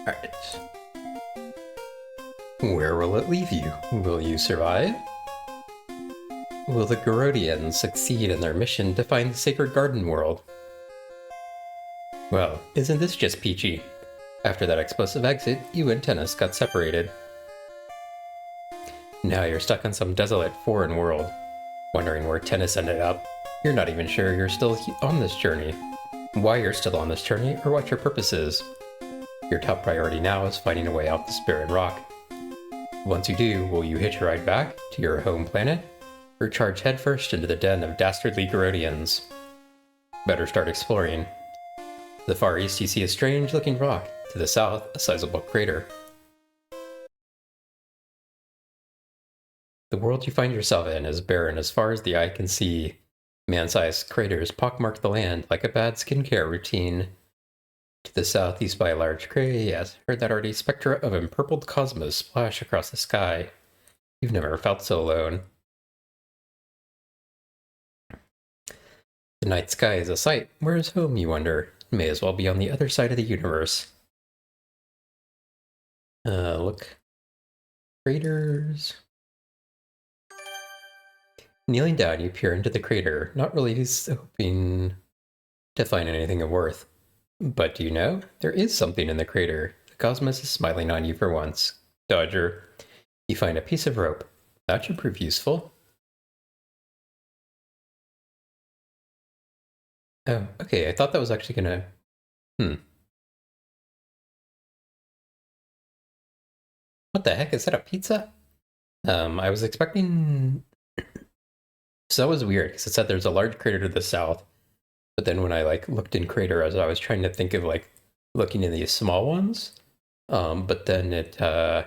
Alright. Where will it leave you? Will you survive? Will the Garodians succeed in their mission to find the Sacred Garden World? Well, isn't this just peachy? After that explosive exit, you and Tennis got separated. Now you're stuck on some desolate foreign world, wondering where Tennis ended up. You're not even sure you're still on this journey, why you're still on this journey, or what your purpose is. Your top priority now is finding a way out the Spirit Rock. Once you do, will you hitch a ride back to your home planet, or charge headfirst into the den of dastardly Garodians? Better start exploring. To the far east you see a strange-looking rock. To the south, a sizable crater. The world you find yourself in is barren as far as the eye can see. Man-sized craters pockmark the land like a bad skincare routine. To the southeast by a large cray, yes, heard that already spectra of empurpled cosmos splash across the sky. You've never felt so alone. The night sky is a sight. Where is home, you wonder? It may as well be on the other side of the universe. Look. Craters. Kneeling down, you peer into the crater, not really hoping to find anything of worth. But do you know? There is something in the crater. The cosmos is smiling on you for once. Dodger. You find a piece of rope. That should prove useful. Oh, okay, I thought that was actually gonna... What the heck? Is that a pizza? I was expecting... So that was weird, because it said there's a large crater to the south. But then when I looked in crater, as I was trying to think of looking in these small ones, but then the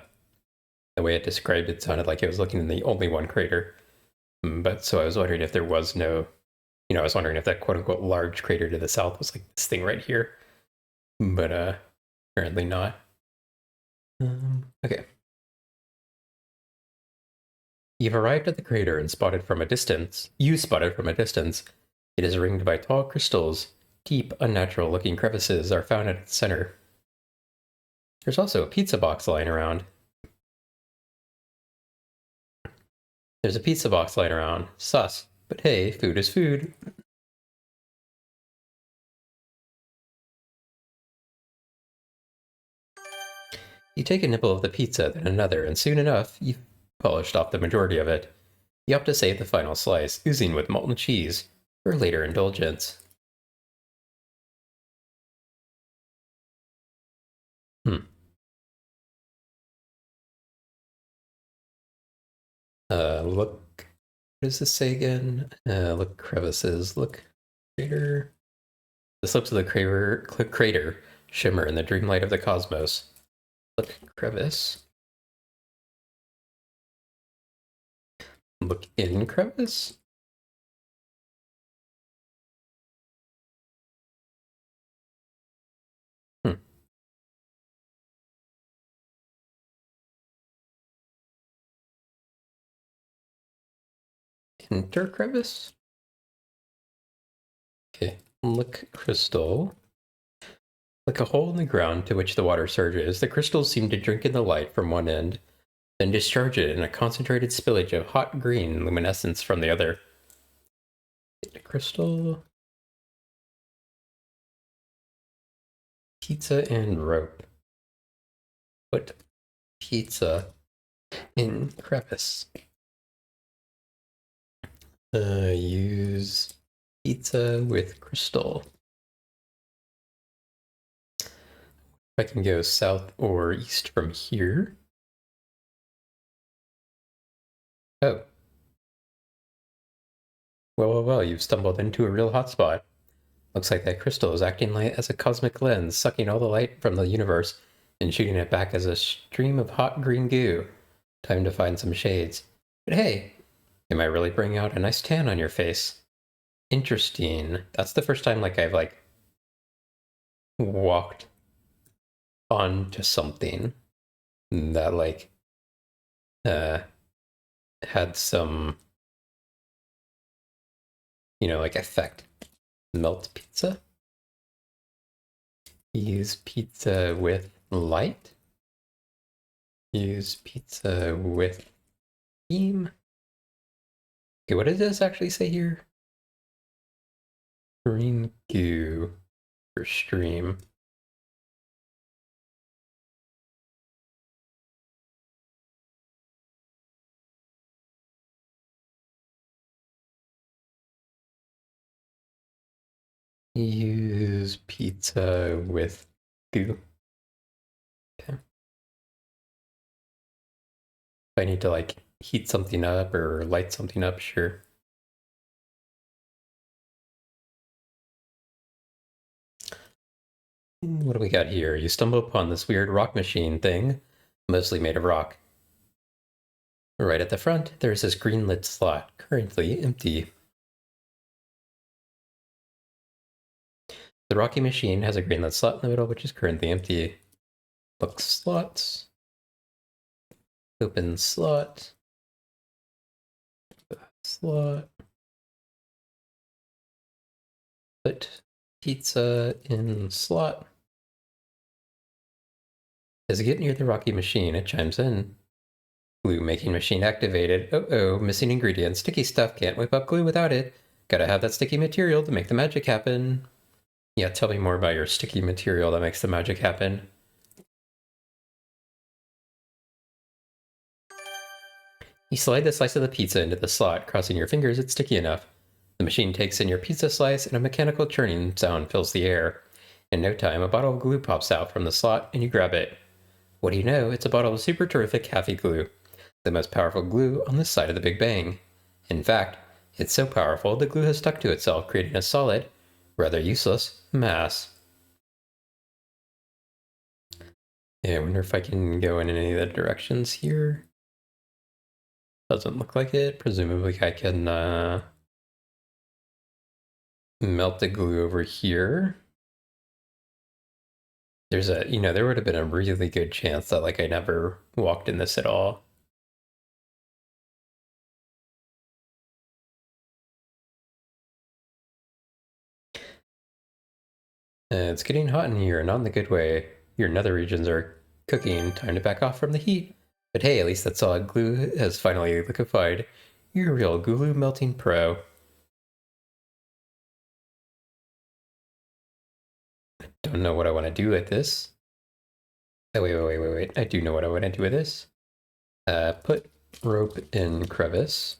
way it described it sounded like it was looking in the only one crater. But so I was wondering if there was no, I was wondering if that quote unquote large crater to the south was like this thing right here. But apparently not. Okay. You've arrived at the crater and spotted from a distance. You spotted from a distance. It is ringed by tall crystals. Deep, unnatural-looking crevices are found at its center. There's also a pizza box lying around. There's a pizza box lying around. Sus. But hey, food is food. You take a nibble of the pizza, then another, and soon enough, you've polished off the majority of it. You opt to save the final slice, oozing with molten cheese, for later indulgence. Look, what does this say again? Look crevices, look crater. The slopes of the crater shimmer in the dreamlight of the cosmos. Look crevice. Look in crevice? Enter crevice? Okay, look crystal. Like a hole in the ground to which the water surges, the crystals seem to drink in the light from one end, then discharge it in a concentrated spillage of hot green luminescence from the other. Crystal. Pizza and rope. Put pizza in crevice. Use pizza with crystal. I can go south or east from here. Oh. Well, you've stumbled into a real hotspot. Looks like that crystal is acting as a cosmic lens, sucking all the light from the universe and shooting it back as a stream of hot green goo. Time to find some shades. But hey, it might really bring out a nice tan on your face. Interesting. That's the first time I've walked onto something that had some effect. Melt pizza. Use pizza with light. Use pizza with steam. Okay, what does this actually say here? Green goo for stream. Use pizza with goo. Okay. If I need to like heat something up or light something up, sure. What do we got here? You stumble upon this weird rock machine thing, mostly made of rock. Right at the front, there's this green lit slot, currently empty. The rocky machine has a green lit slot in the middle, which is currently empty. Book slots. Open slot. Slot. Put pizza in slot. As you get near the rocky machine, it chimes in. Glue making machine activated. Oh, missing ingredient. Sticky stuff. Can't whip up glue without it. Gotta have that sticky material to make the magic happen. Yeah, tell me more about your sticky material that makes the magic happen. You slide the slice of the pizza into the slot. Crossing your fingers, it's sticky enough. The machine takes in your pizza slice, and a mechanical churning sound fills the air. In no time, a bottle of glue pops out from the slot, and you grab it. What do you know? It's a bottle of super terrific Happy Glue, the most powerful glue on this side of the Big Bang. In fact, it's so powerful the glue has stuck to itself, creating a solid, rather useless, mass. Yeah, I wonder if I can go in any of the directions here. Doesn't look like it. Presumably I can melt the glue over here. There's a, there would have been a really good chance that like I never walked in this at all. It's getting hot in here, not in the good way. Your nether regions are cooking. Time to back off from the heat. But hey, at least that solid glue has finally liquefied. You're a real glue melting pro. Don't know what I want to do with this. Oh, wait. I do know what I want to do with this. Put rope in crevice.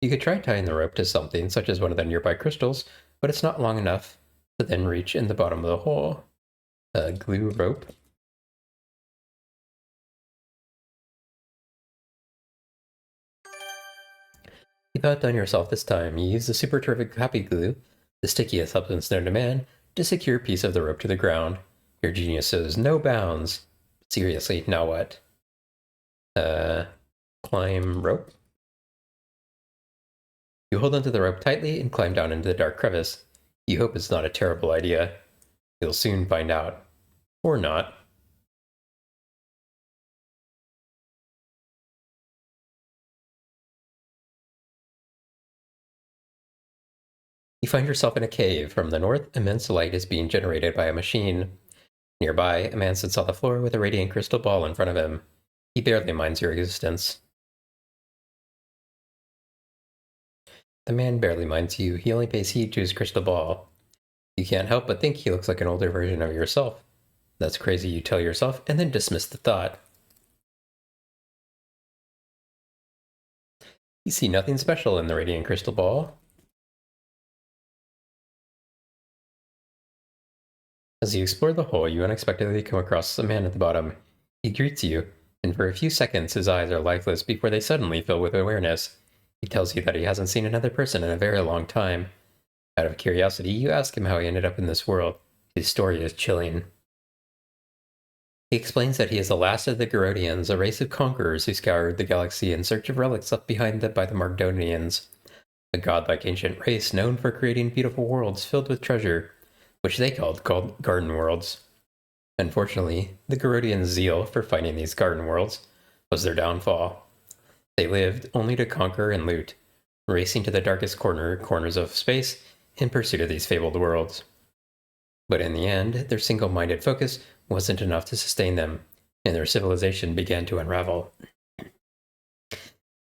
You could try tying the rope to something, such as one of the nearby crystals, but it's not long enough to then reach in the bottom of the hole. Glue rope. You've outdone yourself this time. You use the super terrific happy glue, the stickiest substance known to man, to secure a piece of the rope to the ground. Your genius shows no bounds. Seriously, now what? Climb rope. You hold onto the rope tightly and climb down into the dark crevice. You hope it's not a terrible idea. You'll soon find out. Or not. You find yourself in a cave. From the north, immense light is being generated by a machine. Nearby, a man sits on the floor with a radiant crystal ball in front of him. He barely minds your existence. The man barely minds you. He only pays heed to his crystal ball. You can't help but think he looks like an older version of yourself. That's crazy, you tell yourself, and then dismiss the thought. You see nothing special in the radiant crystal ball. As you explore the hole, you unexpectedly come across a man at the bottom. He greets you, and for a few seconds his eyes are lifeless before they suddenly fill with awareness. He tells you that he hasn't seen another person in a very long time. Out of curiosity, you ask him how he ended up in this world. His story is chilling. He explains that he is the last of the Garodians, a race of conquerors who scoured the galaxy in search of relics left behind by the Margdonians, a godlike ancient race known for creating beautiful worlds filled with treasure, which they called garden worlds. Unfortunately, the Garodians' zeal for finding these garden worlds was their downfall. They lived only to conquer and loot, racing to the darkest corners of space in pursuit of these fabled worlds. But in the end, their single-minded focus wasn't enough to sustain them, and their civilization began to unravel.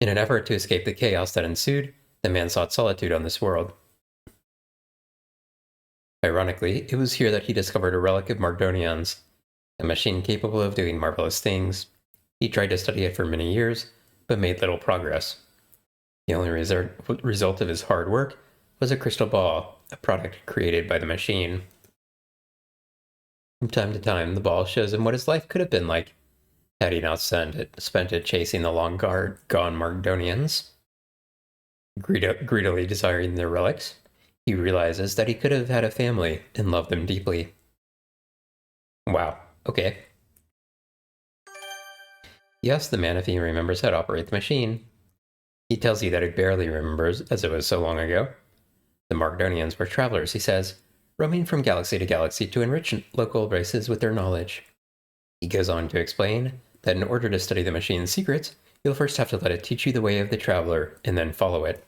In an effort to escape the chaos that ensued, the man sought solitude on this world. Ironically, it was here that he discovered a relic of Margonians, a machine capable of doing marvelous things. He tried to study it for many years, but made little progress. The only result of his hard work was a crystal ball, a product created by the machine. From time to time, the ball shows him what his life could have been like had he not spent it chasing the long-gone Margonians. Greedily desiring their relics, he realizes that he could have had a family and loved them deeply. Wow, okay. He asks the man if he remembers how to operate the machine. He tells you that he barely remembers, as it was so long ago. The Margonians were travelers, he says, roaming from galaxy to galaxy to enrich local races with their knowledge. He goes on to explain that in order to study the machine's secrets, you'll first have to let it teach you the way of the traveler, and then follow it.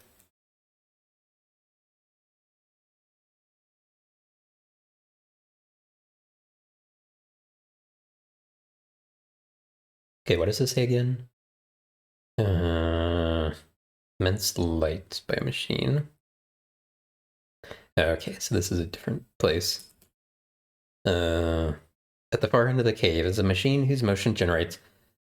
Okay, what does this say again? Immense light by a machine. Okay, so this is a different place. At the far end of the cave is a machine whose motion generates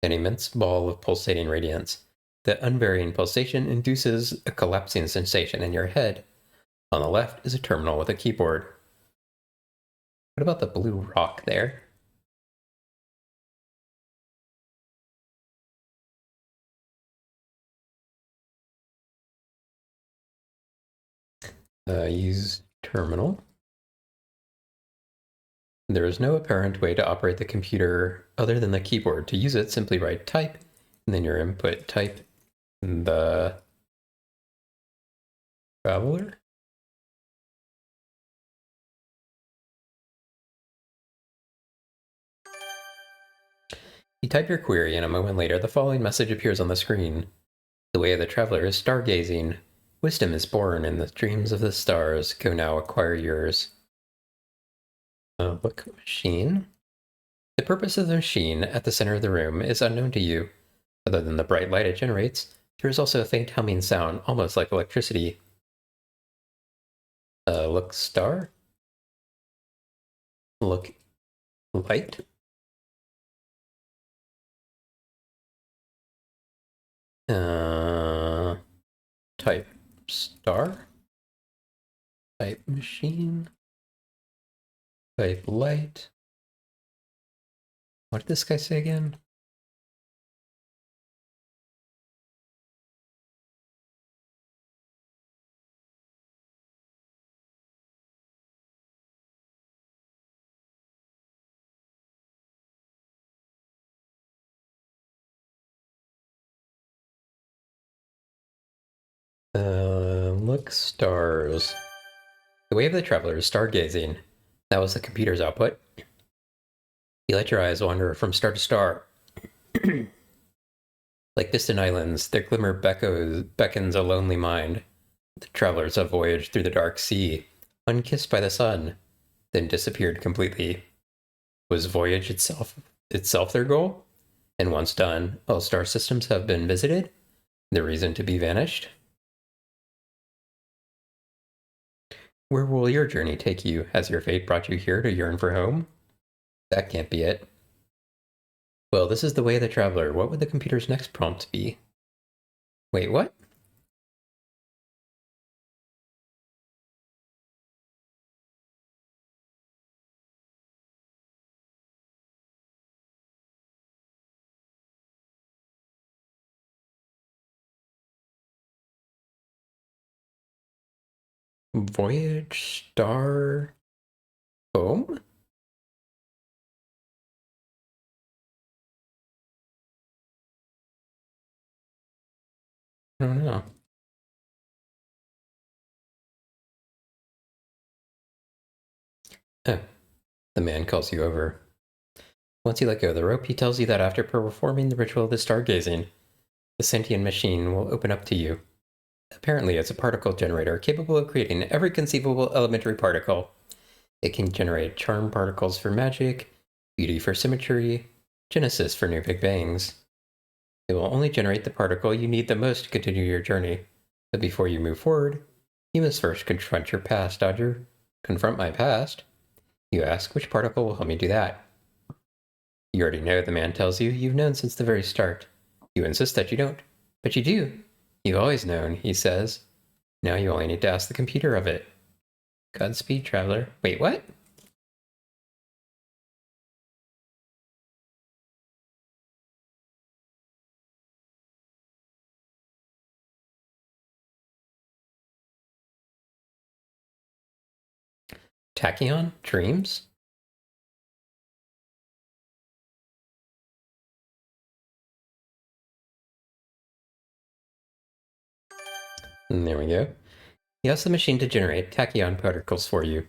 an immense ball of pulsating radiance. The unvarying pulsation induces a collapsing sensation in your head. On the left is a terminal with a keyboard. What about the blue rock there? Use terminal. There is no apparent way to operate the computer other than the keyboard. To use it, simply write type, and then your input type the traveler. You type your query, and a moment later, the following message appears on the screen. The way of the traveler is stargazing. Wisdom is born in the dreams of the stars. Go now, acquire yours. Look, machine. The purpose of the machine at the center of the room is unknown to you. Other than the bright light it generates, there is also a faint humming sound, almost like electricity. Look, star. Look, light. Type star. Type machine. Type light. What did this guy say again? Look, stars. The way of the traveler is stargazing. That was the computer's output. You let your eyes wander from star to star. Like distant islands, their glimmer beckons a lonely mind. The travelers have voyaged through the dark sea, unkissed by the sun, then disappeared completely. Was voyage itself their goal? And once done, all star systems have been visited? The reason to be vanished? Where will your journey take you? Has your fate brought you here to yearn for home? That can't be it. Well, this is the way of the traveler. What would the computer's next prompt be? Wait, what? Voyage, star, home? I don't know. Oh, the man calls you over. Once you let go of the rope, he tells you that after performing the ritual of the stargazing, the sentient machine will open up to you. Apparently, it's a particle generator capable of creating every conceivable elementary particle. It can generate charm particles for magic, beauty for symmetry, genesis for new big bangs. It will only generate the particle you need the most to continue your journey. But before you move forward, you must first confront your past, Dodger. Confront my past? You ask, which particle will help me do that? You already know, the man tells you. You've known since the very start. You insist that you don't. But you do. You've always known, he says. Now you only need to ask the computer of it. Godspeed, traveler. Wait, what? Tachyon? Dreams? And there we go. He asks the machine to generate tachyon particles for you.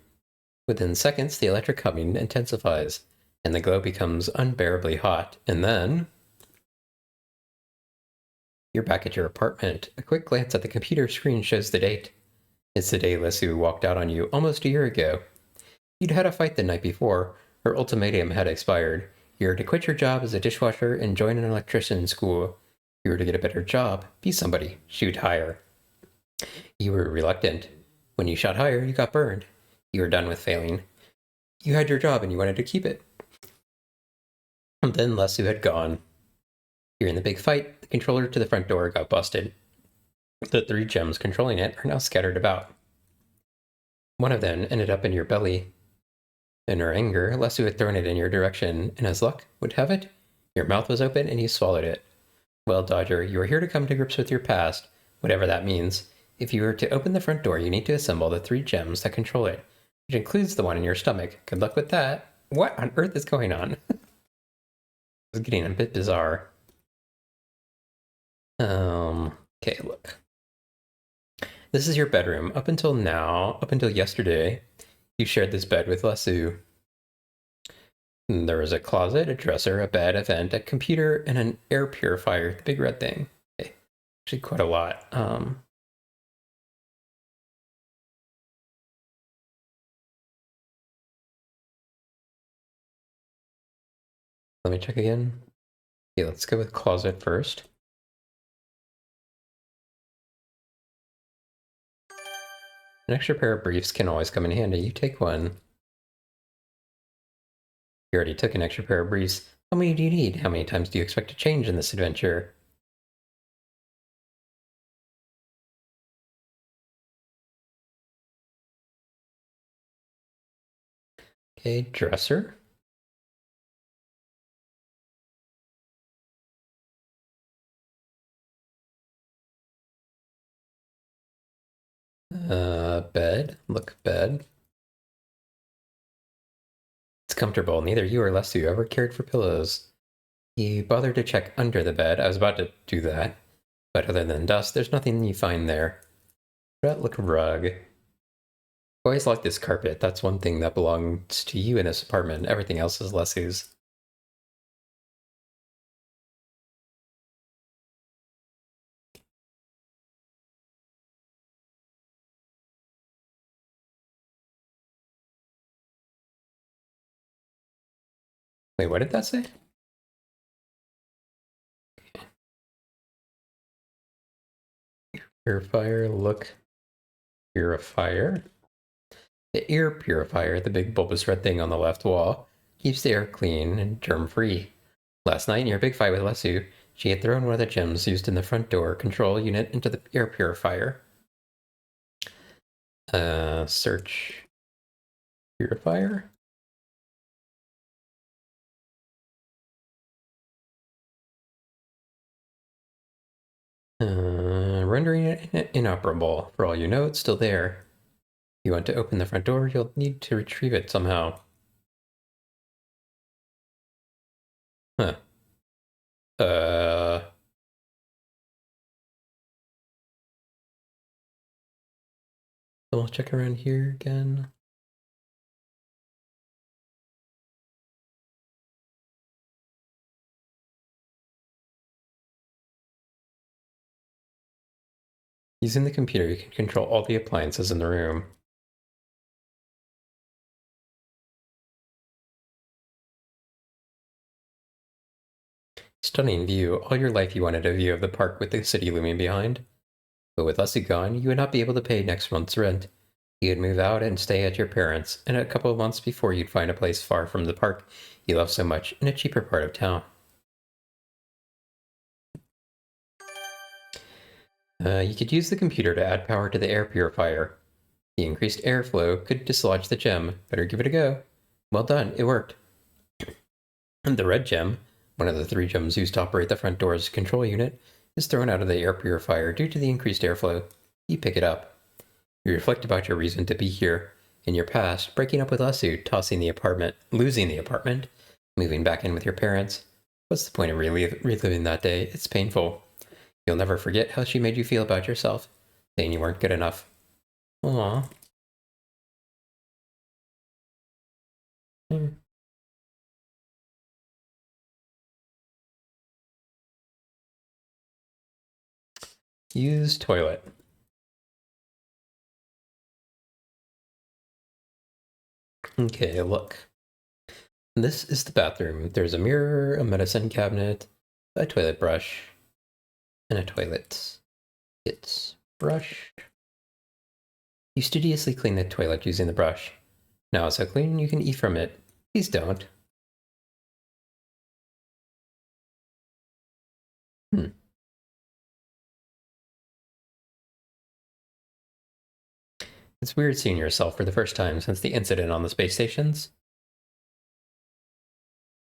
Within seconds, the electric humming intensifies, and the glow becomes unbearably hot. And then you're back at your apartment. A quick glance at the computer screen shows the date. It's the day Lesu walked out on you almost a year ago. You'd had a fight the night before. Her ultimatum had expired. You were to quit your job as a dishwasher and join an electrician school. You were to get a better job, be somebody, shoot higher. You were reluctant. When you shot higher, you got burned. You were done with failing. You had your job and you wanted to keep it. And then Lesu had gone. You're in the big fight. The controller to the front door got busted. The 3 gems controlling it are now scattered about. One of them ended up in your belly. In her anger, Lesu had thrown it in your direction, and as luck would have it, your mouth was open and you swallowed it. Well, Dodger, you are here to come to grips with your past, whatever that means. If you were to open the front door, you need to assemble the 3 gems that control it, which includes the one in your stomach. Good luck with that. What on earth is going on? It's getting a bit bizarre. Okay, look. This is your bedroom. Up until now, up until yesterday, you shared this bed with Lesu. There was a closet, a dresser, a bed, a vent, a computer, and an air purifier, the big red thing. Okay. Actually, quite a lot. Let me check again. Okay, let's go with closet first. An extra pair of briefs can always come in handy. You take one. You already took an extra pair of briefs. How many do you need? How many times do you expect to change in this adventure? Okay, dresser. Bed. Look, bed. It's comfortable. Neither you or Lesu ever cared for pillows. You bothered to check under the bed. I was about to do that. But other than dust, there's nothing you find there. That look rug. I always liked this carpet. That's one thing that belongs to you in this apartment. Everything else is Lesu's. Wait, what did that say? Purifier, look. Purifier. The air purifier, the big bulbous red thing on the left wall, keeps the air clean and germ-free. Last night, in your big fight with Lesu, she had thrown one of the gems used in the front door control unit into the air purifier. Search purifier? Rendering it inoperable. For all you know, it's still there. If you want to open the front door, you'll need to retrieve it somehow. Huh. So we'll check around here again. Using the computer, you can control all the appliances in the room. Stunning view. All your life you wanted a view of the park with the city looming behind. But with Leslie gone, you would not be able to pay next month's rent. You'd move out and stay at your parents', and a couple of months before you'd find a place far from the park you love so much in a cheaper part of town. You could use the computer to add power to the air purifier. The increased airflow could dislodge the gem. Better give it a go. Well done, it worked. And the red gem, one of the 3 gems used to operate the front door's control unit, is thrown out of the air purifier due to the increased airflow. You pick it up. You reflect about your reason to be here. In your past, breaking up with Lesu, tossing the apartment, losing the apartment, moving back in with your parents. What's the point of reliving that day? It's painful. You'll never forget how she made you feel about yourself, saying you weren't good enough. Aww. Use toilet. Okay, look. This is the bathroom. There's a mirror, a medicine cabinet, a toilet brush, and a toilet. It's brush. You studiously clean the toilet using the brush. Now it's so clean you can eat from it. Please don't. It's weird seeing yourself for the first time since the incident on the space stations.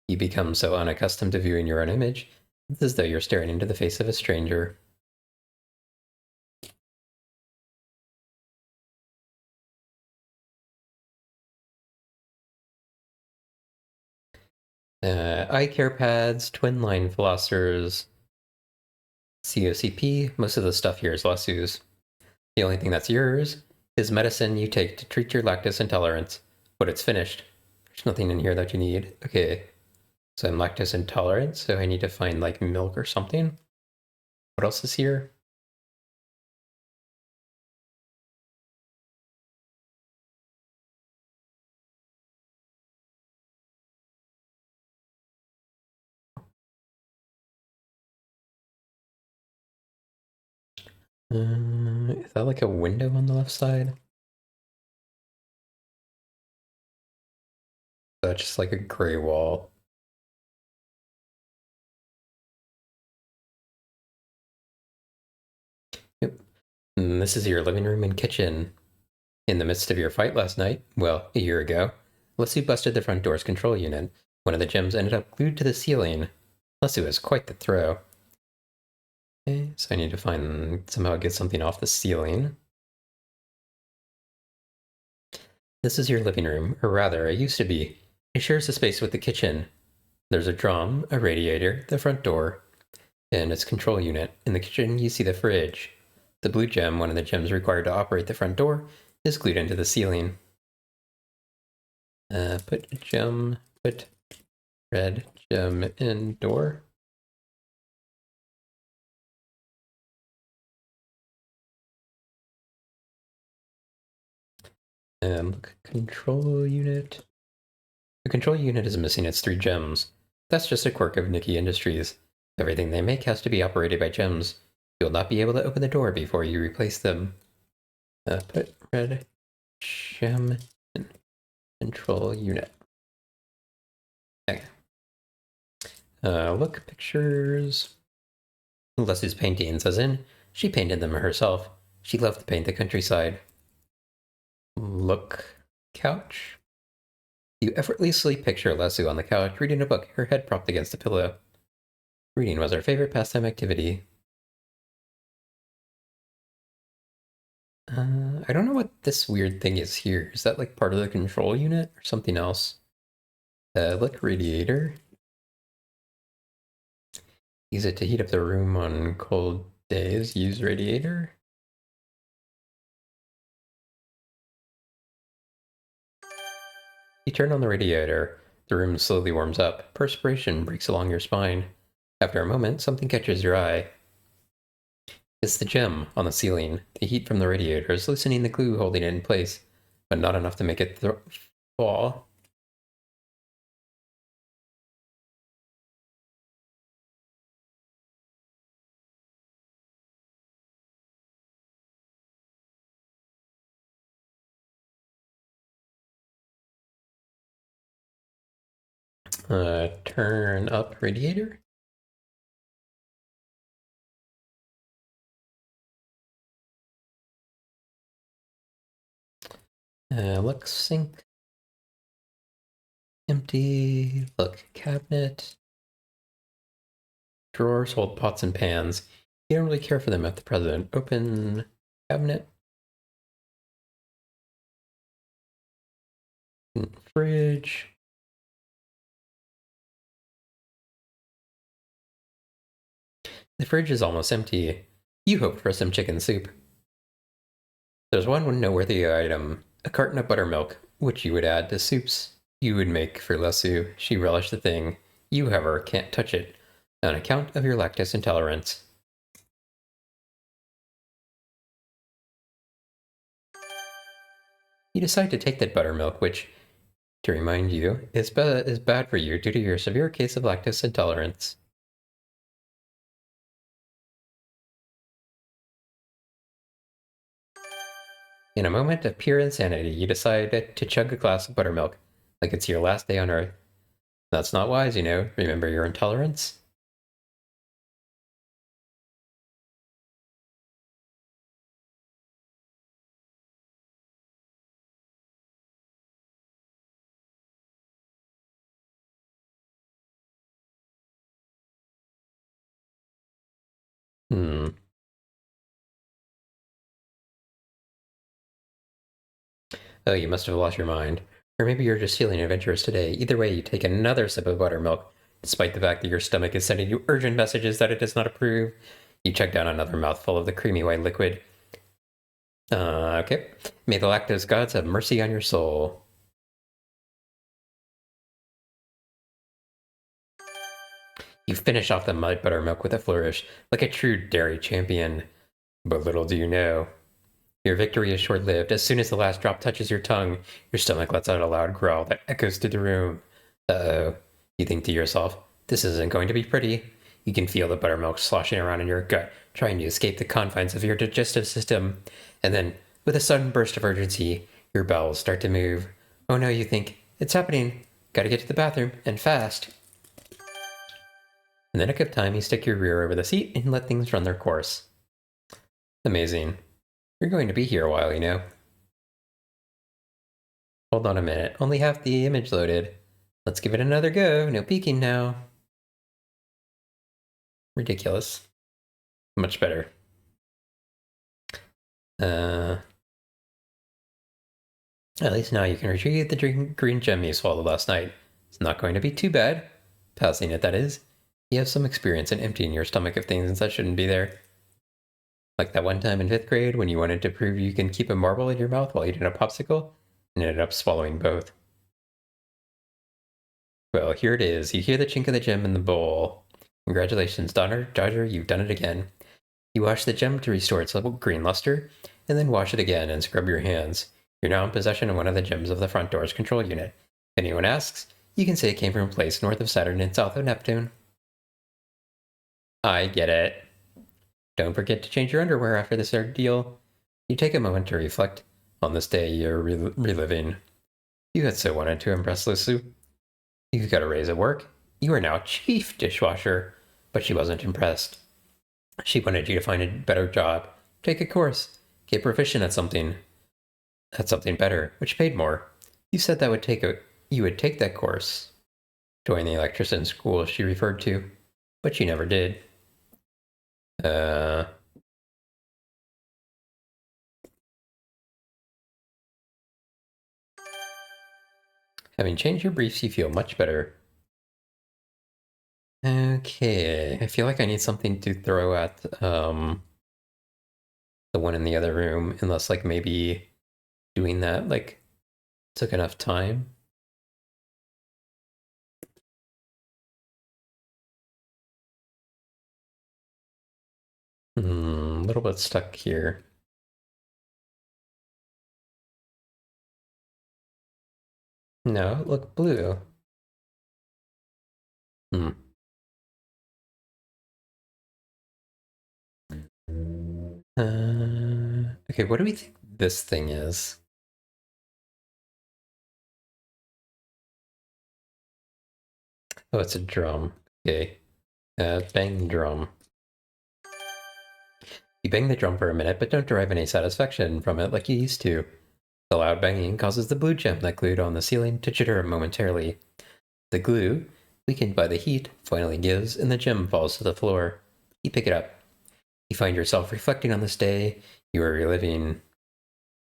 You become so unaccustomed to viewing your own image, it's as though you're staring into the face of a stranger. Eye care pads, twin line flossers, COCP, most of the stuff here is Lesu's. The only thing that's yours is medicine you take to treat your lactose intolerance, but it's finished. There's nothing in here that you need. Okay, so I'm lactose intolerant, so I need to find like milk or something. What else is here? Is that like a window on the left side? That's just like a gray wall. Yep. And this is your living room and kitchen. In the midst of your fight last night, well, a year ago, Lesu busted the front door's control unit. One of the gems ended up glued to the ceiling. Lesu has quite the throw. Okay, so I need to somehow get something off the ceiling. This is your living room, or rather, it used to be. It shares a space with the kitchen. There's a drum, a radiator, the front door, and its control unit. In the kitchen, you see the fridge. The blue gem, one of the gems required to operate the front door, is glued into the ceiling. Put red gem in door. And control unit. The control unit is missing its 3 gems. That's just a quirk of Nikki Industries. Everything they make has to be operated by gems. You'll not be able to open the door before you replace them. Put red gem in control unit. Okay. Look pictures. Leslie's paintings, as in, she painted them herself. She loved to paint the countryside. Look couch. You effortlessly picture Lesu on the couch reading a book, her head propped against a pillow. Reading was her favorite pastime activity. I don't know what this weird thing is here. Is that like part of the control unit or something else? Look radiator. Use it to heat up the room on cold days. Use radiator. You turn on the radiator. The room slowly warms up. Perspiration breaks along your spine. After a moment, something catches your eye. It's the gem on the ceiling. The heat from the radiator is loosening the glue holding it in place, but not enough to make it fall. Turn up radiator. Look, sink. Empty. Look, cabinet. Drawers hold pots and pans. You don't really care for them at the present. Open cabinet. Fridge. The fridge is almost empty. You hope for some chicken soup. There's one noteworthy item, a carton of buttermilk, which you would add to soups you would make for Lesu. She relished the thing. You, however, can't touch it on account of your lactose intolerance. You decide to take that buttermilk, which, to remind you, is bad for you due to your severe case of lactose intolerance. In a moment of pure insanity, you decide to chug a glass of buttermilk, like it's your last day on Earth. That's not wise, you know. Remember your intolerance? Hmm. Oh, you must have lost your mind. Or maybe you're just feeling adventurous today. Either way, you take another sip of buttermilk. Despite the fact that your stomach is sending you urgent messages that it does not approve, you check down another mouthful of the creamy white liquid. Okay. May the lactose gods have mercy on your soul. You finish off the mud buttermilk with a flourish, like a true dairy champion. But little do you know, your victory is short lived. As soon as the last drop touches your tongue, your stomach lets out a loud growl that echoes through the room. Uh oh. You think to yourself, this isn't going to be pretty. You can feel the buttermilk sloshing around in your gut, trying to escape the confines of your digestive system. And then, with a sudden burst of urgency, your bowels start to move. Oh no, you think, it's happening. Gotta get to the bathroom, and fast. In the nick of time, you stick your rear over the seat and let things run their course. Amazing. You're going to be here a while, you know. Hold on a minute. Only half the image loaded. Let's give it another go. No peeking now. Ridiculous. Much better. At least now you can retrieve the green gem you swallowed last night. It's not going to be too bad. Passing it, that is. You have some experience in emptying your stomach of things that shouldn't be there. Like that one time in 5th grade when you wanted to prove you can keep a marble in your mouth while eating a popsicle and ended up swallowing both. Well, here it is. You hear the chink of the gem in the bowl. Congratulations, Dodger, you've done it again. You wash the gem to restore its green luster, and then wash it again and scrub your hands. You're now in possession of one of the gems of the front door's control unit. If anyone asks, you can say it came from a place north of Saturn and south of Neptune. I get it. Don't forget to change your underwear after this ordeal. You take a moment to reflect on this day you're reliving. You had so wanted to impress Lucy. You got a raise at work. You are now chief dishwasher. But she wasn't impressed. She wanted you to find a better job, take a course, get proficient at something better, which paid more. You said you would take that course. Join the electrician school she referred to, but she never did. Having changed your briefs, you feel much better. Okay, I feel like I need something to throw at the one in the other room, unless like maybe doing that like took enough time. A little bit stuck here. No, look blue. Hmm. Okay, what do we think this thing is? Oh, it's a drum. Okay. Bang the drum. You bang the drum for a minute, but don't derive any satisfaction from it like you used to. The loud banging causes the blue gem that glued on the ceiling to jitter momentarily. The glue, weakened by the heat, finally gives, and the gem falls to the floor. You pick it up. You find yourself reflecting on this day you were reliving.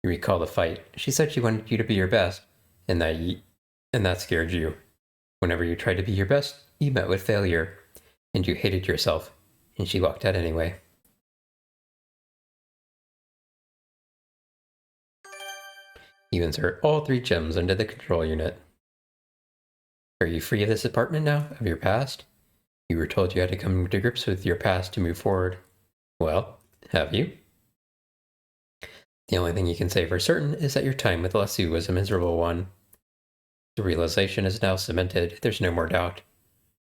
You recall the fight. She said she wanted you to be your best, and that scared you. Whenever you tried to be your best, you met with failure, and you hated yourself, and she walked out anyway. You insert all 3 gems into the control unit. Are you free of this apartment now, of your past? You were told you had to come to grips with your past to move forward. Well, have you? The only thing you can say for certain is that your time with Lesu was a miserable one. The realization is now cemented, there's no more doubt.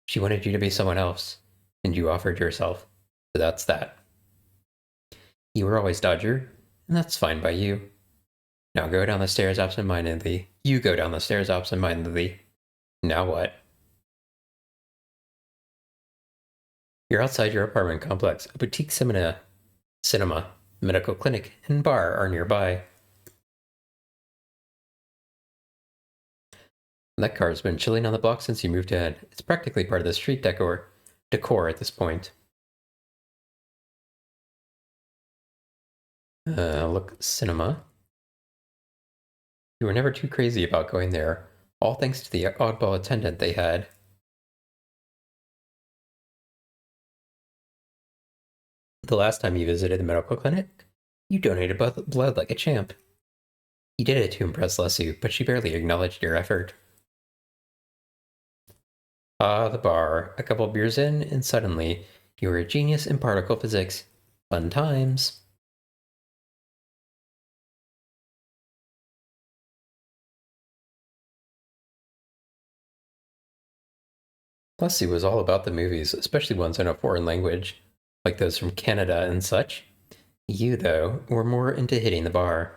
She wanted you to be someone else, and you offered yourself. So that's that. You were always Dodger, and that's fine by you. Now go down the stairs absentmindedly. You go down the stairs absentmindedly. Now what? You're outside your apartment complex. A boutique cinema, medical clinic, and bar are nearby. That car's been chilling on the block since you moved in. It's practically part of the street decor at this point. Look, cinema. You were never too crazy about going there, all thanks to the oddball attendant they had. The last time you visited the medical clinic, you donated blood like a champ. You did it to impress Lesu, but she barely acknowledged your effort. Ah, the bar. A couple beers in, and suddenly, you were a genius in particle physics. Fun times. Lesu was all about the movies, especially ones in a foreign language, like those from Canada and such. You, though, were more into hitting the bar.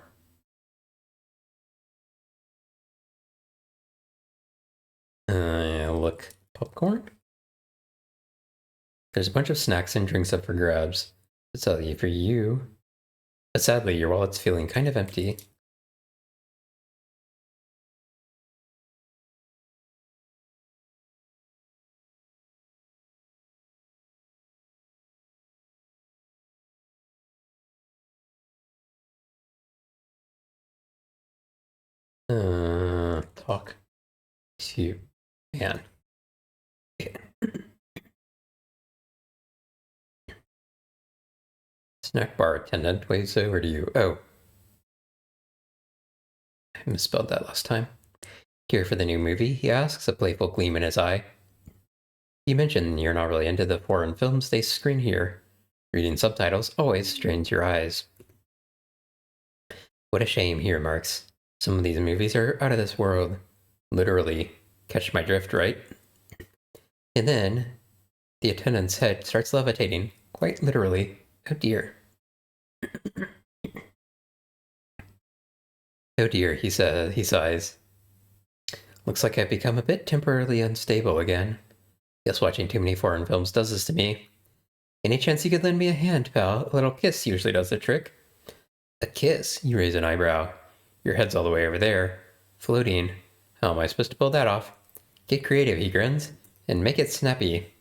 Look, popcorn? There's a bunch of snacks and drinks up for grabs. It's only for you. But sadly, your wallet's feeling kind of empty. Talk to man. Snack bar attendant waves over to you. Oh, I misspelled that last time. Here for the new movie? He asks, a playful gleam in his eye. You mentioned you're not really into the foreign films they screen here. Reading subtitles always strains your eyes. What a shame, he remarks. Some of these movies are out of this world. Literally. Catch my drift, right? And then, the attendant's head starts levitating, quite literally. Oh dear. Oh dear, he says. He sighs. Looks like I've become a bit temporarily unstable again. Guess watching too many foreign films does this to me. Any chance you could lend me a hand, pal? A little kiss usually does the trick. A kiss? You raise an eyebrow. Your head's all the way over there. Floating. How am I supposed to pull that off? Get creative, he grins. And make it snappy.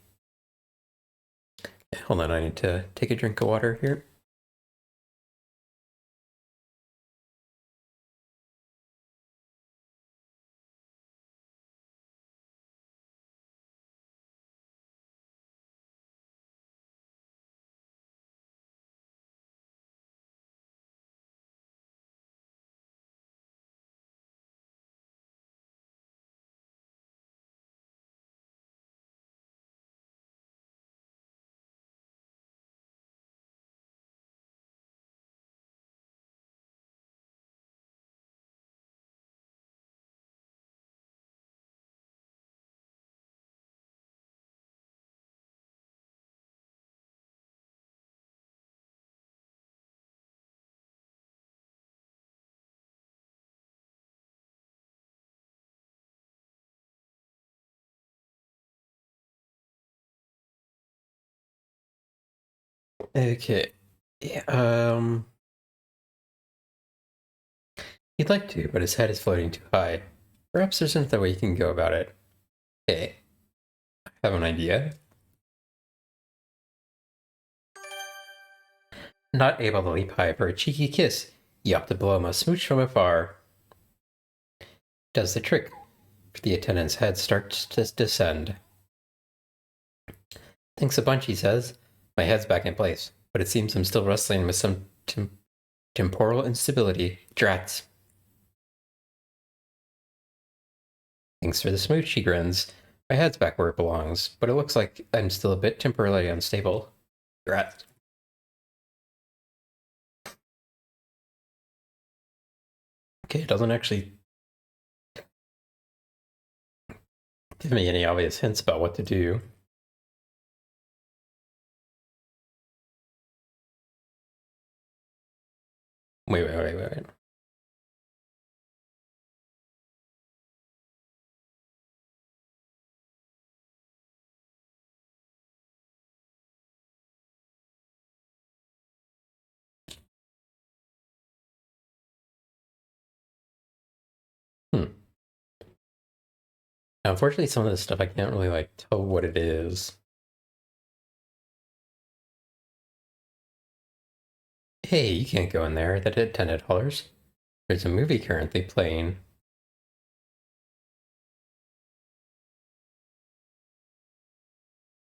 Hold on, I need to take a drink of water here. Okay. Yeah, he'd like to, but his head is floating too high. Perhaps there's another way you can go about it. Okay, I have an idea. Not able to leap high for a cheeky kiss, you opt to blow him a smooch from afar. Does the trick. The attendant's head starts to descend. Thanks a bunch, he says. My head's back in place, but it seems I'm still wrestling with some temporal instability. Drats. Thanks for the smooch, he grins. My head's back where it belongs, but it looks like I'm still a bit temporarily unstable. Drats. Okay, it doesn't actually give me any obvious hints about what to do. Wait. Hmm. Now, unfortunately, some of this stuff I can't really like tell what it is. Hey, you can't go in there. That did $10. There's a movie currently playing.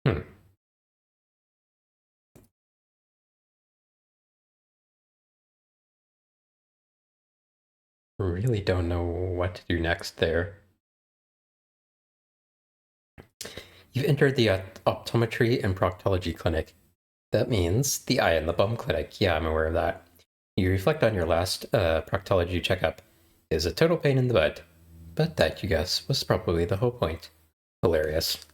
Hmm. Really don't know what to do next there. You've entered the optometry and proctology clinic. That means the eye and the bum clinic. Yeah, I'm aware of that. You reflect on your last proctology checkup. It is a total pain in the butt. But that, you guess, was probably the whole point. Hilarious.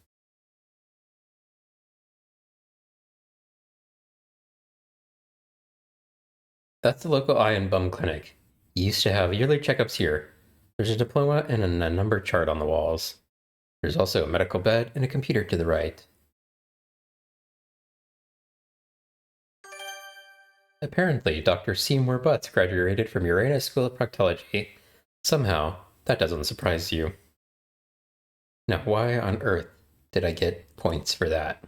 That's the local eye and bum clinic. You used to have yearly checkups here. There's a diploma and a number chart on the walls. There's also a medical bed and a computer to the right. Apparently, Dr. Seymour Butts graduated from Uranus School of Proctology. Somehow, that doesn't surprise you. Now, why on earth did I get points for that?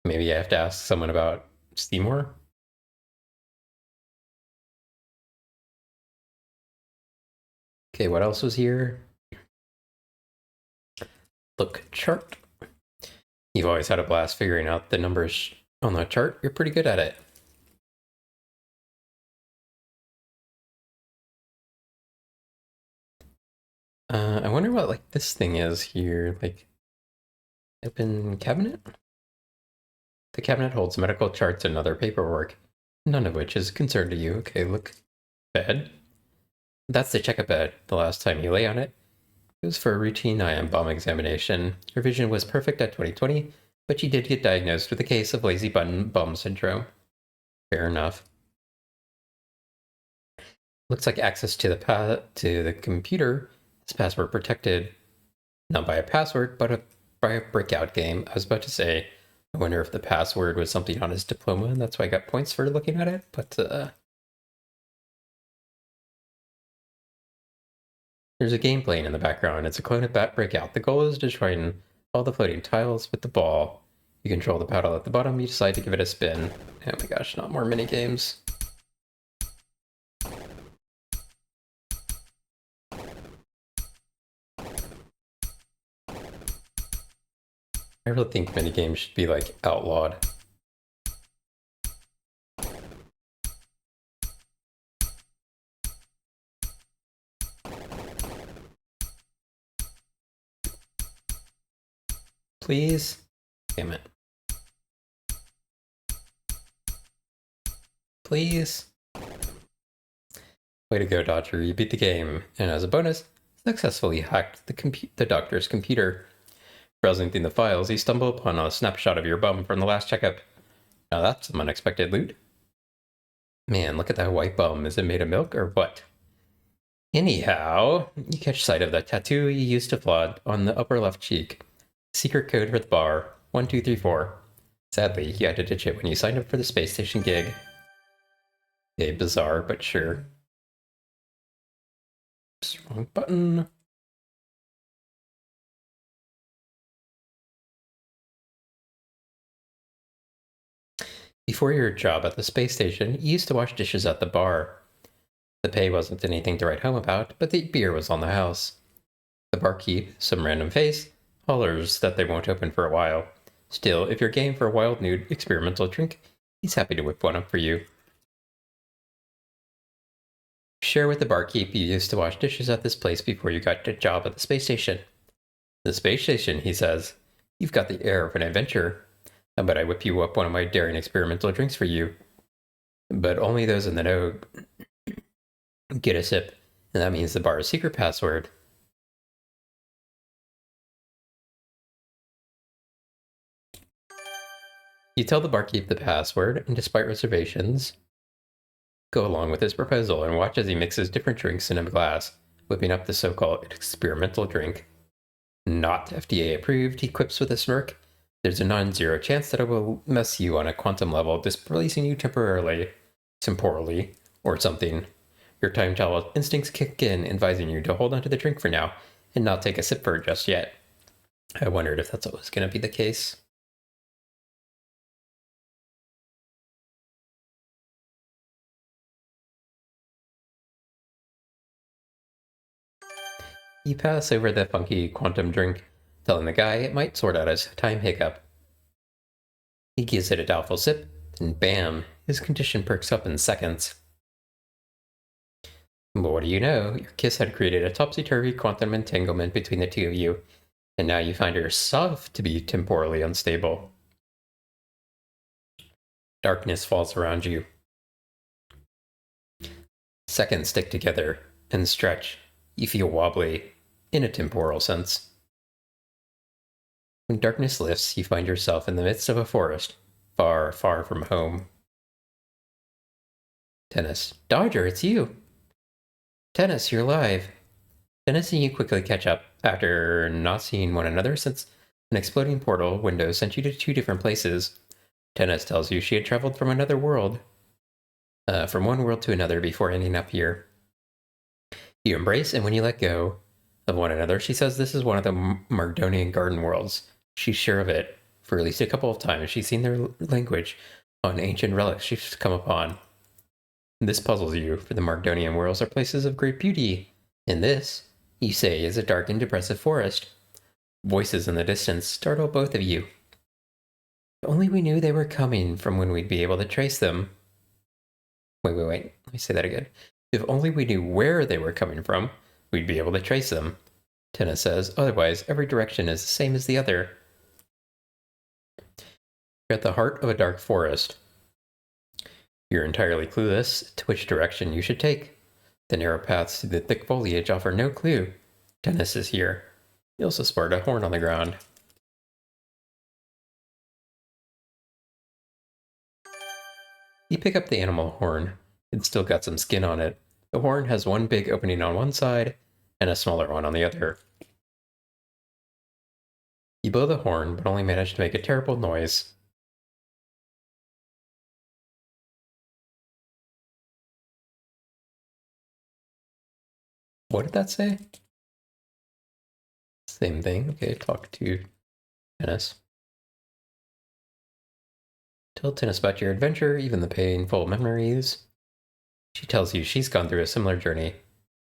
Maybe I have to ask someone about Seymour? Okay, what else was here? Look, chart. You've always had a blast figuring out the numbers on the chart. You're pretty good at it. I wonder what like this thing is here. Like, open cabinet? The cabinet holds medical charts and other paperwork, none of which is concerned to you. Okay, look. Bed? That's the checkup bed. The last time you lay on it, it was for a routine ion bomb examination. Your vision was perfect at 2020, but you did get diagnosed with a case of lazy button bum syndrome. Fair enough. Looks like access to the computer is password protected, not by a password, but by a breakout game. I was about to say, I wonder if the password was something on his diploma, and that's why I got points for looking at it. But there's a game playing in the background. It's a clone of Bat Breakout. The goal is destroying all the floating tiles with the ball. You control the paddle at the bottom. You decide to give it a spin. Oh my gosh, not more mini games. I really think mini games should be like outlawed. Please? Damn it. Please? Way to go, Dodger. You beat the game. And as a bonus, successfully hacked the doctor's computer. Browsing through the files, he stumbled upon a snapshot of your bum from the last checkup. Now that's some unexpected loot. Man, look at that white bum. Is it made of milk or what? Anyhow, you catch sight of that tattoo you used to flaunt on the upper left cheek. Secret code for the bar. 1, 2, 3, 4. Sadly, you had to ditch it when you signed up for the space station gig. Okay, bizarre, but sure. Oops, wrong button. Before your job at the space station, you used to wash dishes at the bar. The pay wasn't anything to write home about, but the beer was on the house. The barkeep, some random face, hollers that they won't open for a while. Still, if you're game for a wild nude experimental drink, he's happy to whip one up for you. Share with the barkeep you used to wash dishes at this place before you got a job at the space station. The space station, he says. You've got the air of an adventurer. How about I whip you up one of my daring experimental drinks for you? But only those in the know get a sip, and that means the bar's secret password. You tell the barkeep the password, and despite reservations, go along with his proposal and watch as he mixes different drinks in a glass, whipping up the so-called experimental drink. Not FDA approved, he quips with a smirk. There's a non-zero chance that it will mess you on a quantum level, displacing you temporally, or something. Your time travel instincts kick in, advising you to hold onto the drink for now, and not take a sip for it just yet. I wondered if that's always going to be the case. You pass over the funky quantum drink, telling the guy it might sort out his time hiccup. He gives it a doubtful sip, and bam, his condition perks up in seconds. But what do you know? Your kiss had created a topsy-turvy quantum entanglement between the two of you, and now you find yourself to be temporally unstable. Darkness falls around you. Seconds stick together and stretch. You feel wobbly, in a temporal sense. When darkness lifts, you find yourself in the midst of a forest, far, far from home. Tennis. Dodger, it's you! Tennis, you're live. Tennis and you quickly catch up, after not seeing one another since an exploding portal window sent you to two different places. Tennis tells you she had traveled from another world, from one world to another before ending up here. You embrace, and when you let go of one another, she says this is one of the Margdonian garden worlds. She's sure of it. For at least a couple of times, she's seen their language on ancient relics she's come upon. This puzzles you, for the Margdonian worlds are places of great beauty. And this, you say, is a dark and depressive forest. Voices in the distance startle both of you. If only we knew they were coming from when we'd be able to trace them. Wait. Let me say that again. If only we knew where they were coming from, we'd be able to trace them. Tenna says, otherwise, every direction is the same as the other. You're at the heart of a dark forest. You're entirely clueless to which direction you should take. The narrow paths through the thick foliage offer no clue. Dennis is here. You also spot a horn on the ground. You pick up the animal horn. It's still got some skin on it. The horn has one big opening on one side and a smaller one on the other. You blow the horn, but only manage to make a terrible noise. What did that say? Same thing. Okay, talk to Dennis. Tell Dennis about your adventure, even the painful memories. She tells you she's gone through a similar journey.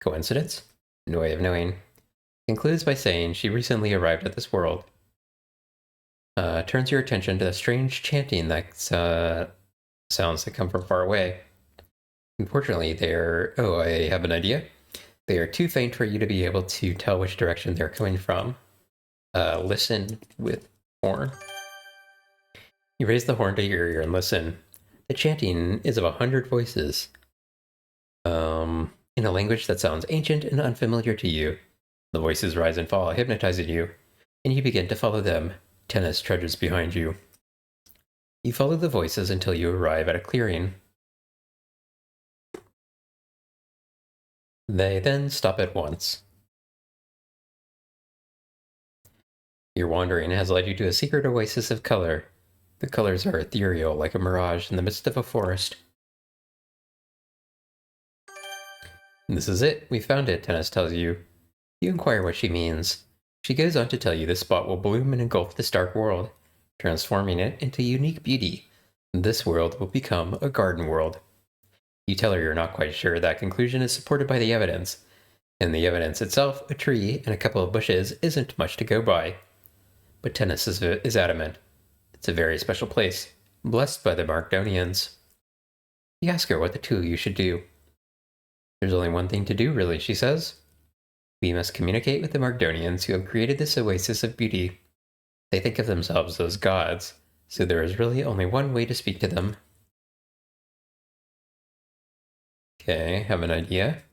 Coincidence? No way of knowing. Concludes by saying she recently arrived at this world. Turns your attention to the strange chanting that sounds that come from far away. Unfortunately, they're... Oh, I have an idea. They are too faint for you to be able to tell which direction they're coming from. Listen with horn. You raise the horn to your ear and listen. The chanting is of 100 voices. In a language that sounds ancient and unfamiliar to you. The voices rise and fall, hypnotizing you, and you begin to follow them. Tennis trudges behind you. You follow the voices until you arrive at a clearing. They then stop at once. Your wandering has led you to a secret oasis of color. The colors are ethereal, like a mirage in the midst of a forest. This is it. We found it, Tennis tells you. You inquire what she means. She goes on to tell you this spot will bloom and engulf this dark world, transforming it into unique beauty. This world will become a garden world. You tell her you're not quite sure that conclusion is supported by the evidence. And the evidence itself, a tree and a couple of bushes, isn't much to go by. But Tennis is adamant. It's a very special place, blessed by the Markdonians. You ask her what the two of you should do. There's only one thing to do, really, she says. We must communicate with the Markdonians who have created this oasis of beauty. They think of themselves as gods, so there is really only one way to speak to them. Okay, have an idea?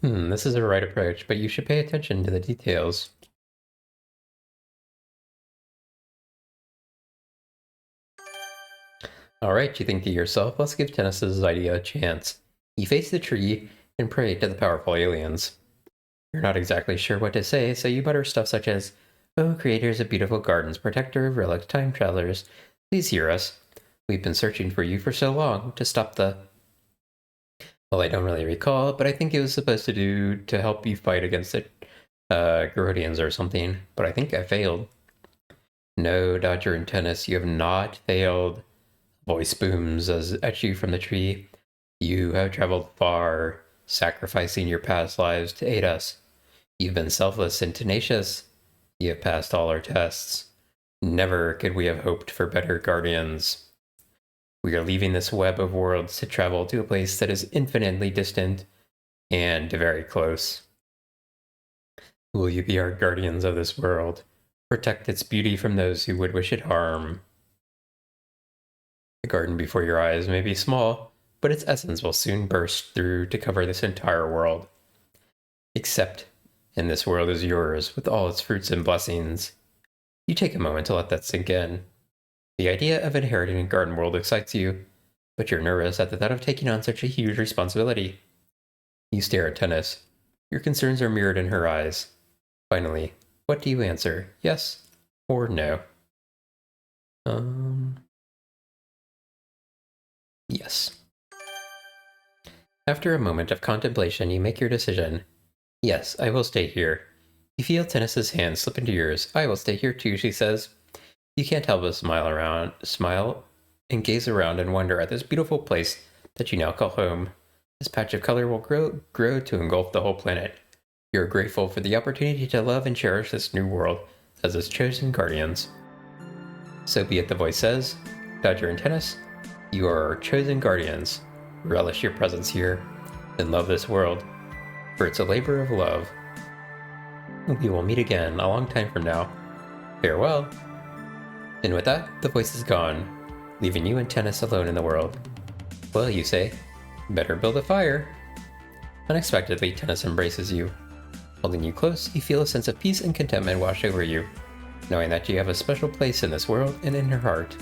This is a right approach, but you should pay attention to the details. Alright, you think to yourself, let's give Tennis's idea a chance. You face the tree and pray to the powerful aliens. You're not exactly sure what to say, so you mutter stuff such as, "Oh, creators of beautiful gardens, protector of relic time travelers, please hear us. We've been searching for you for so long to stop the..." Well, I don't really recall, but I think it was supposed to help you fight against the Garodians or something, but I think I failed. No, Dodger and Tennis, you have not failed. Voice booms at you from the tree. You have traveled far, sacrificing your past lives to aid us. You've been selfless and tenacious. You have passed all our tests. Never could we have hoped for better guardians. We are leaving this web of worlds to travel to a place that is infinitely distant and very close. Will you be our guardians of this world? Protect its beauty from those who would wish it harm. The garden before your eyes may be small, but its essence will soon burst through to cover this entire world. Except, and this world is yours, with all its fruits and blessings. You take a moment to let that sink in. The idea of inheriting a garden world excites you, but you're nervous at the thought of taking on such a huge responsibility. You stare at Tennis. Your concerns are mirrored in her eyes. Finally, what do you answer? Yes or no? Yes. After a moment of contemplation, you make your decision. Yes, I will stay here. You feel Tennis's hand slip into yours. I will stay here too, she says. You can't help but smile and gaze around and wonder at this beautiful place that you now call home. This patch of color will grow to engulf the whole planet. You're grateful for the opportunity to love and cherish this new world as its chosen guardians. So be it, the voice says. Dodger and Tennis, you are our chosen guardians. Relish your presence here and love this world, for it's a labor of love. We will meet again a long time from now. Farewell. And with that, the voice is gone, leaving you and Tennis alone in the world. Well, you say, better build a fire. Unexpectedly, Tennis embraces you. Holding you close, you feel a sense of peace and contentment wash over you, knowing that you have a special place in this world and in her heart.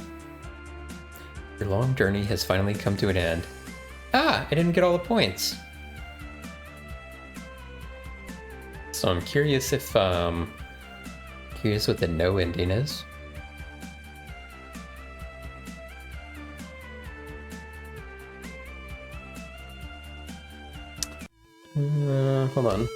Your long journey has finally come to an end. Ah, I didn't get all the points. So I'm curious if, curious what the no ending is. Hold on.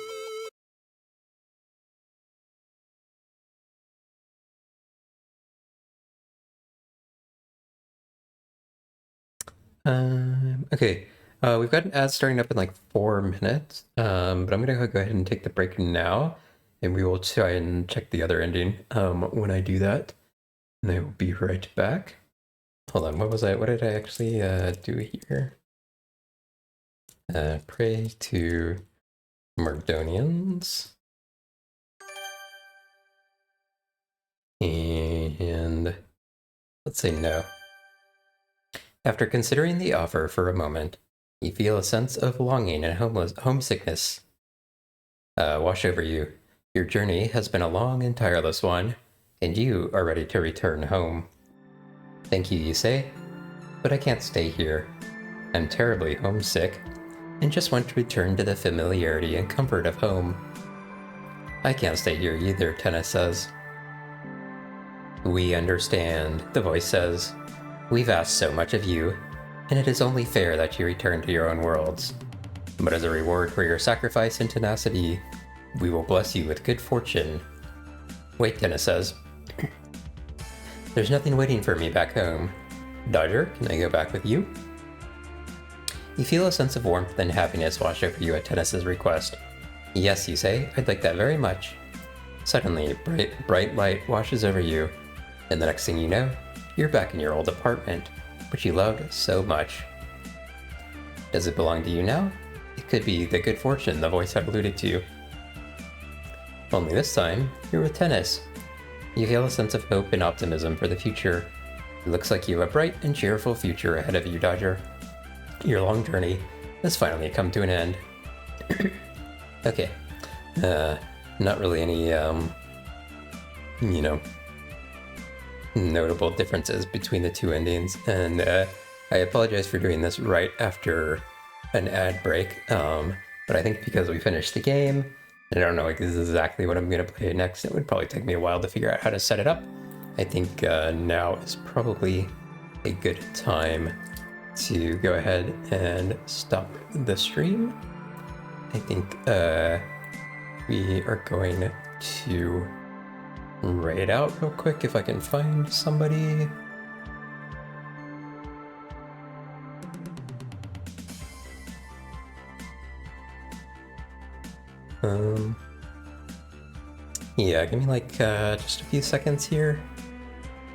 Okay. We've got an ad starting up in like 4 minutes. But I'm gonna go ahead and take the break now, and we will try and check the other ending when I do that. And I will be right back. Hold on, what did I actually do here? Pray to Mardonians. And let's say no. After considering the offer for a moment, you feel a sense of longing and homesickness wash over you. Your journey has been a long and tireless one, and you are ready to return home. Thank you, you say, but I can't stay here. I'm terribly homesick. and just want to return to the familiarity and comfort of home. I can't stay here either, Tennis says. We understand, the voice says. We've asked so much of you, and it is only fair that you return to your own worlds. But as a reward for your sacrifice and tenacity, we will bless you with good fortune. Wait, Tennis says. There's nothing waiting for me back home. Dodger, can I go back with you? You feel a sense of warmth and happiness wash over you at Tennis's request. Yes, you say, I'd like that very much. Suddenly, bright light washes over you, and the next thing you know, you're back in your old apartment, which you loved so much. Does it belong to you now? It could be the good fortune the voice had alluded to. Only this time, you're with Tennis. You feel a sense of hope and optimism for the future. It looks like you have a bright and cheerful future ahead of you, Dodger. Your long journey has finally come to an end. Okay. Not really any, notable differences between the two endings, and I apologize for doing this right after an ad break, but I think because we finished the game, and I don't know exactly what I'm going to play next, it would probably take me a while to figure out how to set it up. I think now is probably a good time to go ahead and stop the stream. I think we are going to raid out real quick if I can find somebody. Yeah, give me like just a few seconds here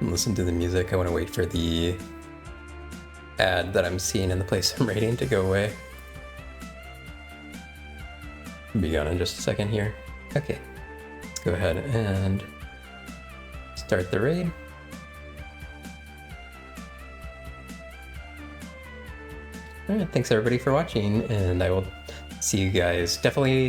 and listen to the music. I want to wait for the ad that I'm seeing in the place I'm raiding to go away. Be gone in just a second here. Okay, let's go ahead and start the raid. Alright, thanks everybody for watching, and I will see you guys definitely